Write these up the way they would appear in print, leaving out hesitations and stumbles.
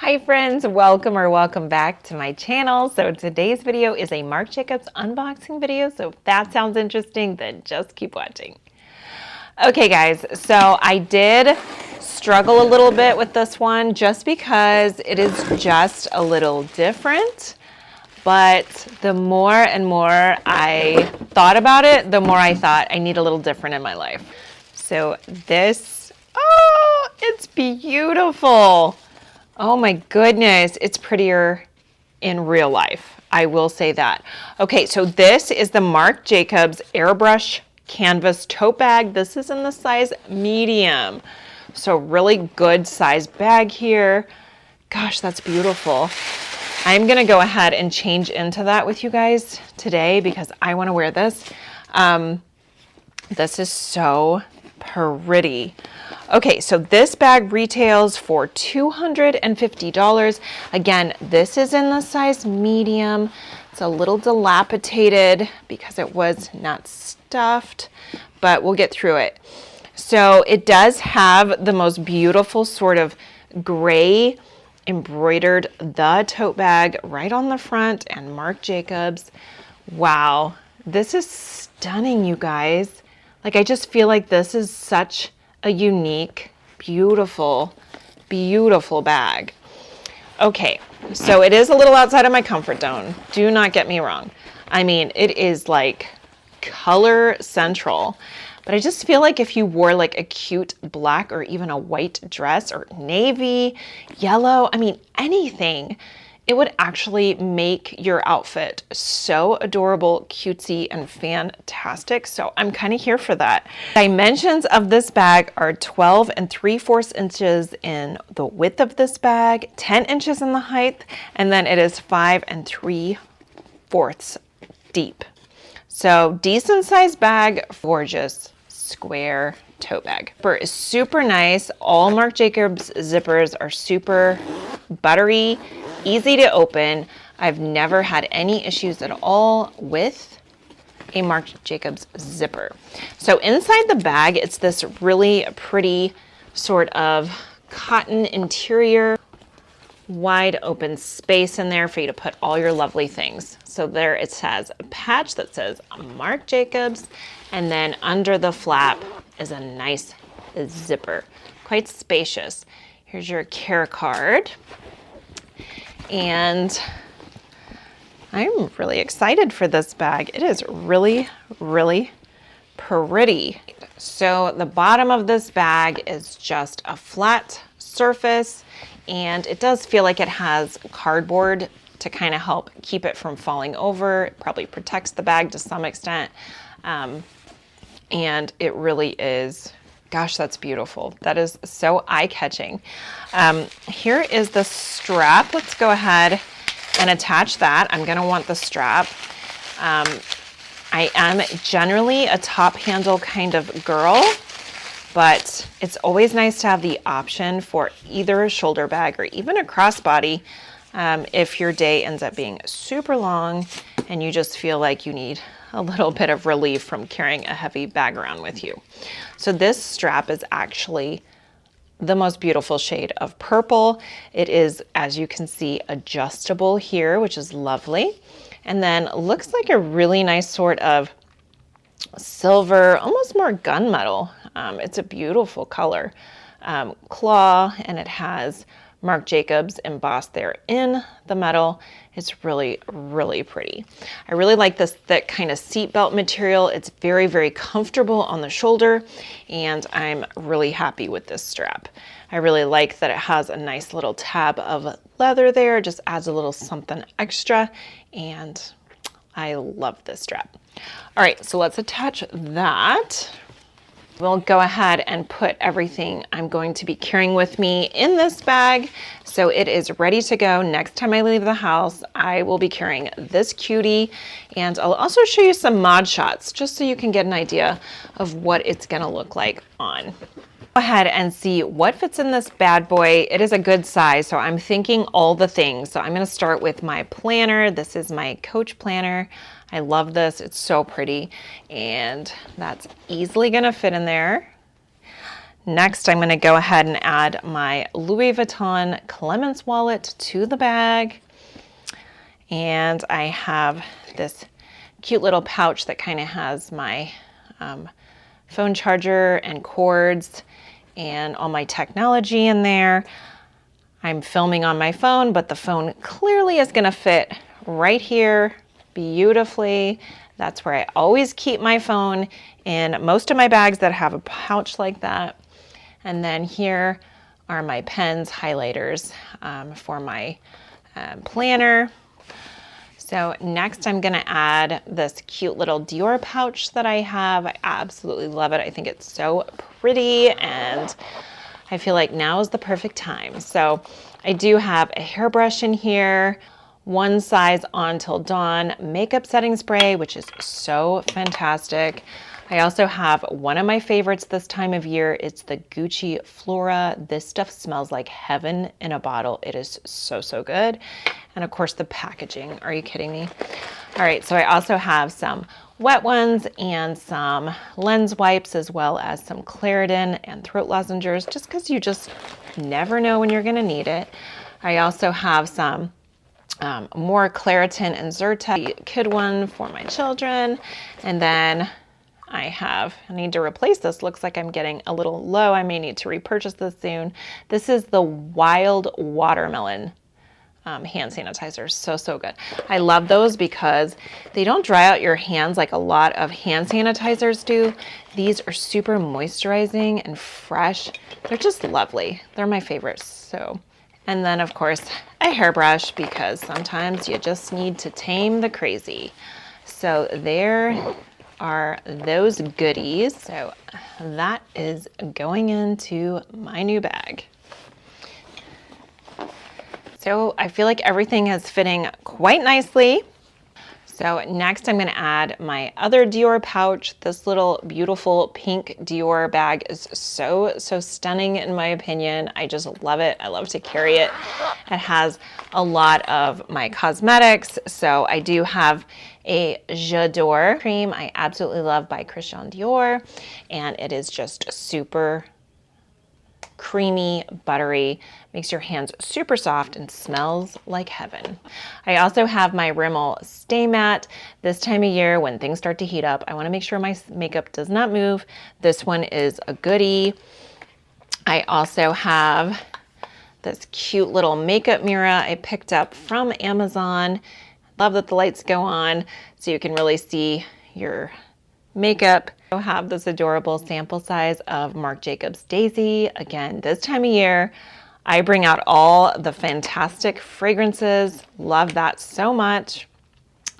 Hi friends, welcome back to my channel. So today's video is a Marc Jacobs unboxing video. So if that sounds interesting, then just keep watching. Okay guys, so I did struggle a little bit with this one just because it is just a little different. But the more and more I thought about it, the more I thought I need a little different in my life. So this, oh, it's beautiful. Oh my goodness, it's prettier in real life. I will say that. Okay, so this is the Marc Jacobs Airbrush Canvas Tote Bag. This is in the size medium. So really good size bag here. Gosh, that's beautiful. I'm gonna go ahead and change into that with you guys today because I wanna wear this. This is so pretty. Okay, so this bag retails for $250. Again, this is in the size medium. It's a little dilapidated because it was not stuffed, but we'll get through it. So it does have the most beautiful sort of gray embroidered the tote bag right on the front and Marc Jacobs. Wow, this is stunning, you guys. Like, I just feel like this is such a unique, beautiful, beautiful bag. Okay, so it is a little outside of my comfort zone. Do not get me wrong. I mean, it is like color central, but I just feel like if you wore like a cute black or even a white dress or navy, yellow, I mean, anything, it would actually make your outfit so adorable, cutesy, and fantastic. So I'm kind of here for that. Dimensions of this bag are 12 3/4 inches in the width of this bag, 10 inches in the height, and then it is 5 3/4 deep. So decent sized bag, gorgeous square tote bag. Zipper is super nice. All Marc Jacobs zippers are super buttery, easy to open. I've never had any issues at all with a Marc Jacobs zipper. So inside the bag, it's this really pretty sort of cotton interior, wide open space in there for you to put all your lovely things. So there it has a patch that says Marc Jacobs, and then under the flap is a nice zipper, quite spacious. Here's your care card. And I'm really excited for this bag. It is really, really pretty. So the bottom of this bag is just a flat surface, and it does feel like it has cardboard to kind of help keep it from falling over. It probably protects the bag to some extent. And it really is, gosh, that's beautiful. That is so eye-catching. Here is the strap. Let's go ahead and attach that. I'm gonna want the strap. I am generally a top handle kind of girl, but it's always nice to have the option for either a shoulder bag or even a crossbody if your day ends up being super long and you just feel like you need a little bit of relief from carrying a heavy bag around with you. So this strap is actually the most beautiful shade of purple. It is, as you can see, adjustable here, which is lovely. And then looks like a really nice sort of silver, almost more gunmetal. It's a beautiful color. Claw, and it has Marc Jacobs embossed there in the metal. It's really, really pretty. I really like this thick kind of seatbelt material. It's very, very comfortable on the shoulder, and I'm really happy with this strap. I really like that it has a nice little tab of leather there, just adds a little something extra, and I love this strap. All right, so let's attach that. We'll go ahead and put everything I'm going to be carrying with me in this bag, so it is ready to go. Next time I leave the house, I will be carrying this cutie, and I'll also show you some mod shots just so you can get an idea of what it's gonna look like on. Go ahead and see what fits in this bad boy. It is a good size, so I'm thinking all the things. So I'm gonna start with my planner. This is my Coach planner. I love this, it's so pretty, and that's easily gonna fit in there. Next, I'm going to go ahead and add my Louis Vuitton Clemence wallet to the bag. And I have this cute little pouch that kind of has my phone charger and cords and all my technology in there. I'm filming on my phone, but the phone clearly is going to fit right here beautifully. That's where I always keep my phone in most of my bags that have a pouch like that. And then here are my pens, highlighters for my planner. So next I'm gonna add this cute little Dior pouch that I have. I absolutely love it. I think it's so pretty and I feel like now is the perfect time. So I do have a hairbrush in here, One Size On Till Dawn makeup setting spray, which is so fantastic. I also have one of my favorites this time of year. It's the Gucci Flora. This stuff smells like heaven in a bottle. It is so, so good. And of course the packaging, are you kidding me? All right, so I also have some wet ones and some lens wipes, as well as some Claritin and throat lozenges, just because you just never know when you're gonna need it. I also have some more Claritin and Zyrtec kid one for my children. And then I need to replace this. Looks like I'm getting a little low. I may need to repurchase this soon. This is the Wild Watermelon hand sanitizer. So, so good. I love those because they don't dry out your hands like a lot of hand sanitizers do. These are super moisturizing and fresh. They're just lovely. They're my favorites. So, and then of course a hairbrush, because sometimes you just need to tame the crazy. So there are those goodies. So that is going into my new bag. So I feel like everything is fitting quite nicely. So next I'm going to add my other Dior pouch. This little beautiful pink Dior bag is so, so stunning in my opinion. I just love it. I love to carry it. It has a lot of my cosmetics. So I do have a J'adore cream I absolutely love by Christian Dior. And it is just super creamy, buttery, makes your hands super soft and smells like heaven. I also have my Rimmel Stay Matte. This time of year when things start to heat up, I want to make sure my makeup does not move. This one is a goodie. I also have this cute little makeup mirror I picked up from Amazon. Love that the lights go on so you can really see your makeup. I have this adorable sample size of Marc Jacobs Daisy. Again, this time of year, I bring out all the fantastic fragrances. Love that so much.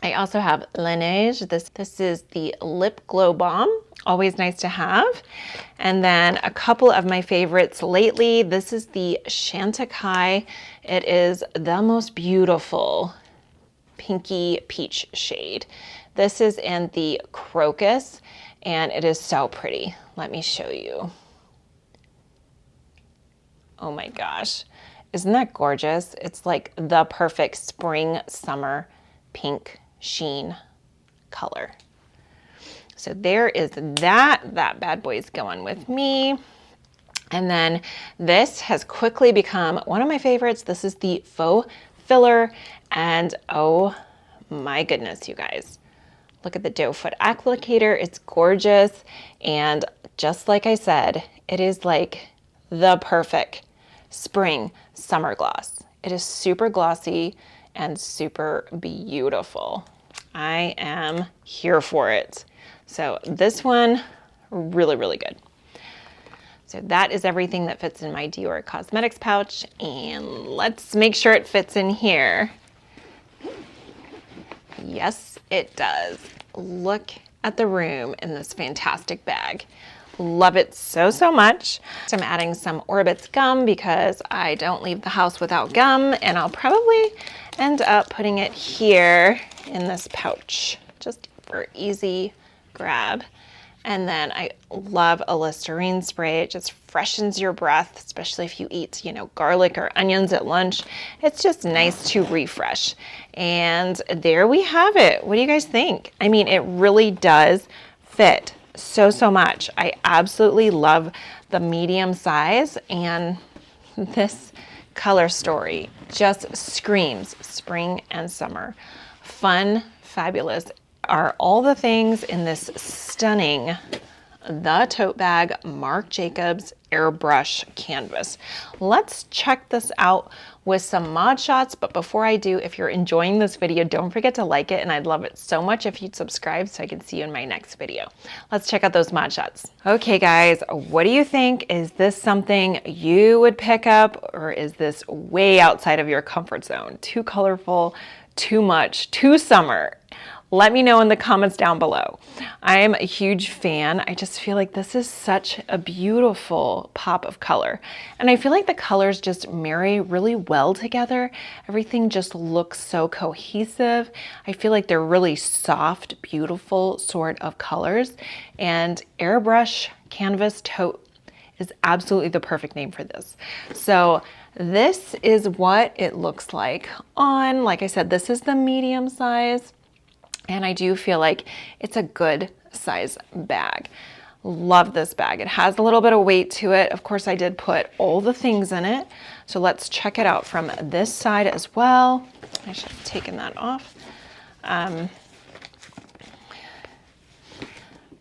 I also have Laneige. This is the Lip Glow Balm. Always nice to have. And then a couple of my favorites lately. This is the Chantecaille. It is the most beautiful pinky peach shade. This is in the Crocus, and it is so pretty. Let me show you. Oh my gosh, isn't that gorgeous? It's like the perfect spring, summer, pink sheen color. So there is that bad boy's going with me. And then this has quickly become one of my favorites. This is the Faux Filler, and oh my goodness, you guys. Look at the doe foot applicator. It's gorgeous. And just like I said, it is like the perfect spring summer gloss. It is super glossy and super beautiful. I am here for it. So this one, really, really good. So that is everything that fits in my Dior Cosmetics pouch. And let's make sure it fits in here. Yes, it does. Look at the room in this fantastic bag. Love it so, so much. So I'm adding some Orbitz gum because I don't leave the house without gum, and I'll probably end up putting it here in this pouch just for easy grab. And then I love a Listerine spray. It just freshens your breath, especially if you eat, garlic or onions at lunch. It's just nice to refresh. And there we have it. What do you guys think? I mean, it really does fit so much. I absolutely love the medium size, and this color story just screams spring and summer. Fun, fabulous are all the things in this stunning The Tote Bag Marc Jacobs Airbrush Canvas. Let's check this out with some mod shots, but before I do, if you're enjoying this video, don't forget to like it, and I'd love it so much if you'd subscribe so I can see you in my next video. Let's check out those mod shots. Okay guys, what do you think? Is this something you would pick up, or is this way outside of your comfort zone? Too colorful, too much, too summer? Let me know in the comments down below. I am a huge fan. I just feel like this is such a beautiful pop of color. And I feel like the colors just marry really well together. Everything just looks so cohesive. I feel like they're really soft, beautiful sort of colors. And Airbrush Canvas Tote is absolutely the perfect name for this. So this is what it looks like on, like I said, this is the medium size. And I do feel like it's a good size bag. Love this bag. It has a little bit of weight to it. Of course, I did put all the things in it. So let's check it out from this side as well. I should have taken that off.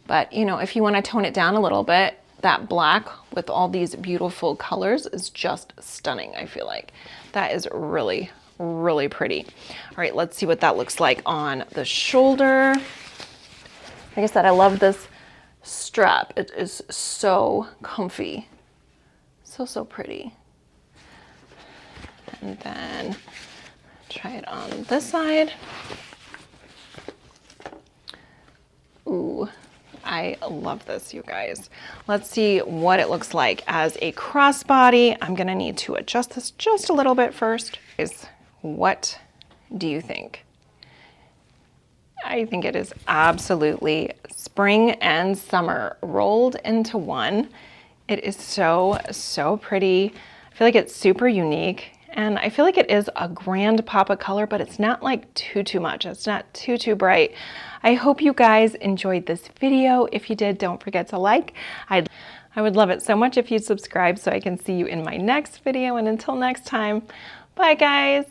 But you know, if you want to tone it down a little bit, that black with all these beautiful colors is just stunning, I feel like. That is really pretty. All right, let's see what that looks like on the shoulder. Like I said, I love this strap. It is so comfy. So pretty. And then try it on this side. Ooh, I love this, you guys. Let's see what it looks like as a crossbody. I'm gonna need to adjust this just a little bit first. What do you think? I think it is absolutely spring and summer rolled into one. It is so pretty. I feel like it's super unique, and I feel like it is a grand pop of color, but it's not like too much. It's not too bright. I hope you guys enjoyed this video. If you did, don't forget to like. I would love it so much if you'd subscribe so I can see you in my next video, and until next time, bye guys.